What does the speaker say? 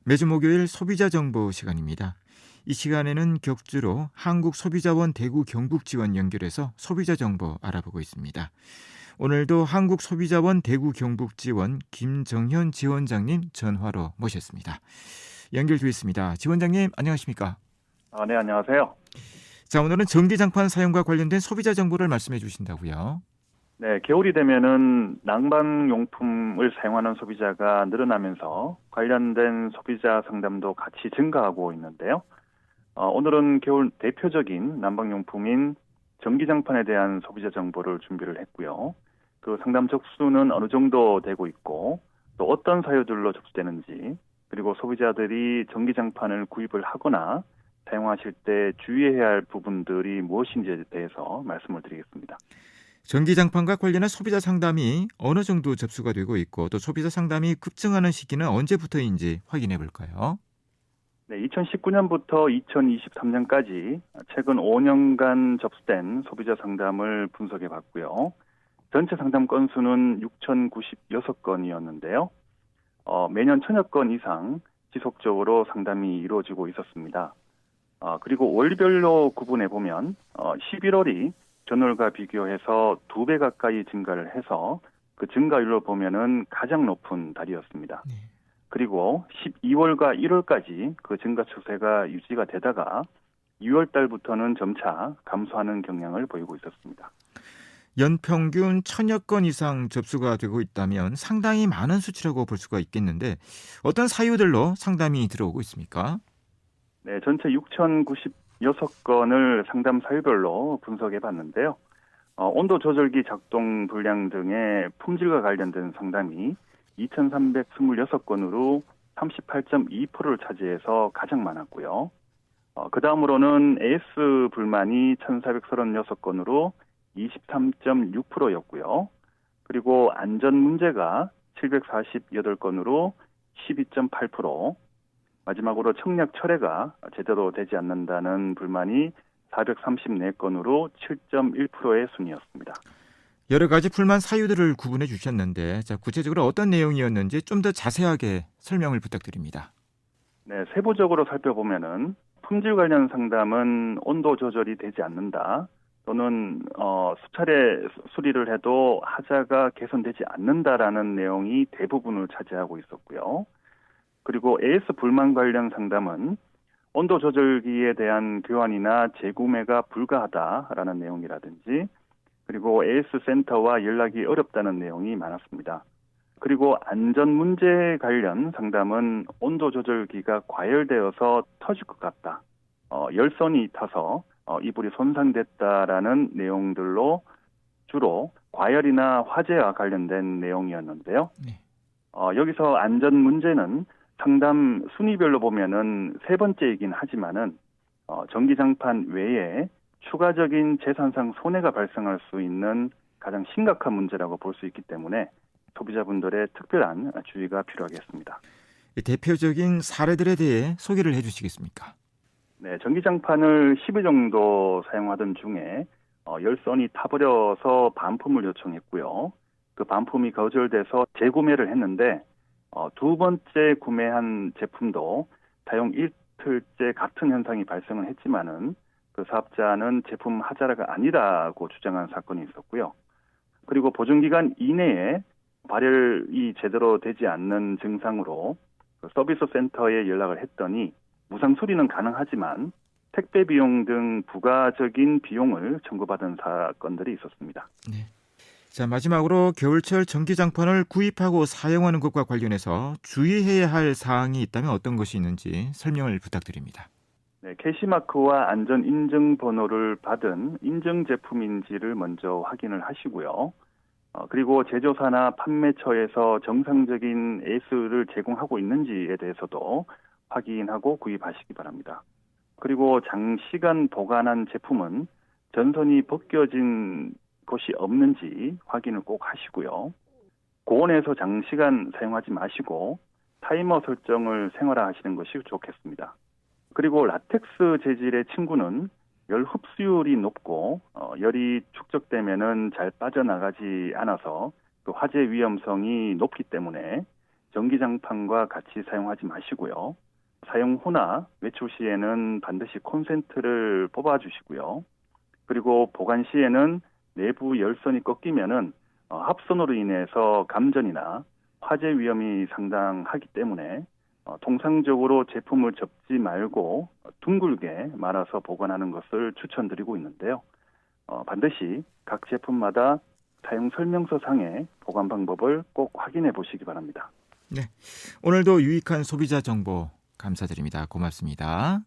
매주 목요일 소비자 정보 시간입니다. 이 시간에는 격주로 한국소비자원 대구 경북지원 연결해서 소비자 정보 알아보고 있습니다. 오늘도 한국소비자원 대구 경북지원 김정현 지원장님 전화로 모셨습니다. 연결돼 있습니다. 지원장님 안녕하십니까? 네, 안녕하세요. 자, 오늘은 전기장판 사용과 관련된 소비자 정보를 말씀해 주신다고요. 네, 겨울이 되면은 난방용품을 사용하는 소비자가 늘어나면서 관련된 소비자 상담도 같이 증가하고 있는데요. 오늘은 겨울 대표적인 난방용품인 전기장판에 대한 소비자 정보를 준비를 했고요. 그 상담 접수는 어느 정도 되고 있고 또 어떤 사유들로 접수되는지, 그리고 소비자들이 전기장판을 구입을 하거나 사용하실 때 주의해야 할 부분들이 무엇인지에 대해서 말씀을 드리겠습니다. 전기장판과 관련한 소비자 상담이 어느 정도 접수가 되고 있고 또 소비자 상담이 급증하는 시기는 언제부터인지 확인해 볼까요? 네, 2019년부터 2023년까지 최근 5년간 접수된 소비자 상담을 분석해 봤고요. 전체 상담 건수는 6,096건이었는데요. 매년 1,000여 건 이상 지속적으로 상담이 이루어지고 있었습니다. 그리고 월별로 구분해 보면 11월이 전월과 비교해서 2배 가까이 증가를 해서 그 증가율로 보면은 가장 높은 달이었습니다. 네. 그리고 12월과 1월까지 그 증가 추세가 유지가 되다가 2월 달부터는 점차 감소하는 경향을 보이고 있었습니다. 연평균 1,000여 건 이상 접수가 되고 있다면 상당히 많은 수치라고 볼 수가 있겠는데 어떤 사유들로 상담이 들어오고 있습니까? 네, 전체 6,096건을 상담 사유별로 분석해 봤는데요. 온도 조절기 작동 불량 등의 품질과 관련된 상담이 2,326건으로 38.2%를 차지해서 가장 많았고요. 그 다음으로는 AS 불만이 1,436건으로 23.6%였고요. 그리고 안전 문제가 748건으로 12.8%, 마지막으로 청약 철회가 제대로 되지 않는다는 불만이 434건으로 7.1%의 순이었습니다. 여러 가지 불만 사유들을 구분해 주셨는데 자, 구체적으로 어떤 내용이었는지 좀 더 자세하게 설명을 부탁드립니다. 네, 세부적으로 살펴보면은 품질 관련 상담은 온도 조절이 되지 않는다, 또는 수차례 수리를 해도 하자가 개선되지 않는다라는 내용이 대부분을 차지하고 있었고요. 그리고 AS 불만 관련 상담은 온도 조절기에 대한 교환이나 재구매가 불가하다라는 내용이라든지, 그리고 AS 센터와 연락이 어렵다는 내용이 많았습니다. 그리고 안전 문제 관련 상담은 온도 조절기가 과열되어서 터질 것 같다, 열선이 타서 이불이 손상됐다라는 내용들로 주로 과열이나 화재와 관련된 내용이었는데요. 네. 여기서 안전 문제는 상담 순위별로 보면은 세 번째이긴 하지만은 전기장판 외에 추가적인 재산상 손해가 발생할 수 있는 가장 심각한 문제라고 볼 수 있기 때문에 소비자분들의 특별한 주의가 필요하겠습니다. 대표적인 사례들에 대해 소개를 해 주시겠습니까? 네, 전기장판을 10일 정도 사용하던 중에 열선이 타버려서 반품을 요청했고요. 그 반품이 거절돼서 재구매를 했는데 두 번째 구매한 제품도 사용 이틀째 같은 현상이 발생을 했지만은 그 사업자는 제품 하자가 아니라고 주장한 사건이 있었고요. 그리고 보증기간 이내에 발열이 제대로 되지 않는 증상으로 그 서비스 센터에 연락을 했더니 무상 수리는 가능하지만 택배 비용 등 부가적인 비용을 청구받은 사건들이 있었습니다. 네. 자, 마지막으로 겨울철 전기장판을 구입하고 사용하는 것과 관련해서 주의해야 할 사항이 있다면 어떤 것이 있는지 설명을 부탁드립니다. 네, 캐시마크와 안전 인증 번호를 받은 인증 제품인지를 먼저 확인을 하시고요. 그리고 제조사나 판매처에서 정상적인 AS를 제공하고 있는지에 대해서도 확인하고 구입하시기 바랍니다. 그리고 장시간 보관한 제품은 전선이 벗겨진 곳이 없는지 확인을 꼭 하시고요. 고온에서 장시간 사용하지 마시고 타이머 설정을 생활화하시는 것이 좋겠습니다. 그리고 라텍스 재질의 침구는 열 흡수율이 높고 열이 축적되면은 잘 빠져나가지 않아서 그 화재 위험성이 높기 때문에 전기장판과 같이 사용하지 마시고요. 사용 후나 외출 시에는 반드시 콘센트를 뽑아주시고요. 그리고 보관 시에는 내부 열선이 꺾이면은 합선으로 인해서 감전이나 화재 위험이 상당하기 때문에 통상적으로 제품을 접지 말고 둥글게 말아서 보관하는 것을 추천드리고 있는데요. 반드시 각 제품마다 사용 설명서 상의 보관 방법을 꼭 확인해 보시기 바랍니다. 네, 오늘도 유익한 소비자 정보 감사드립니다. 고맙습니다.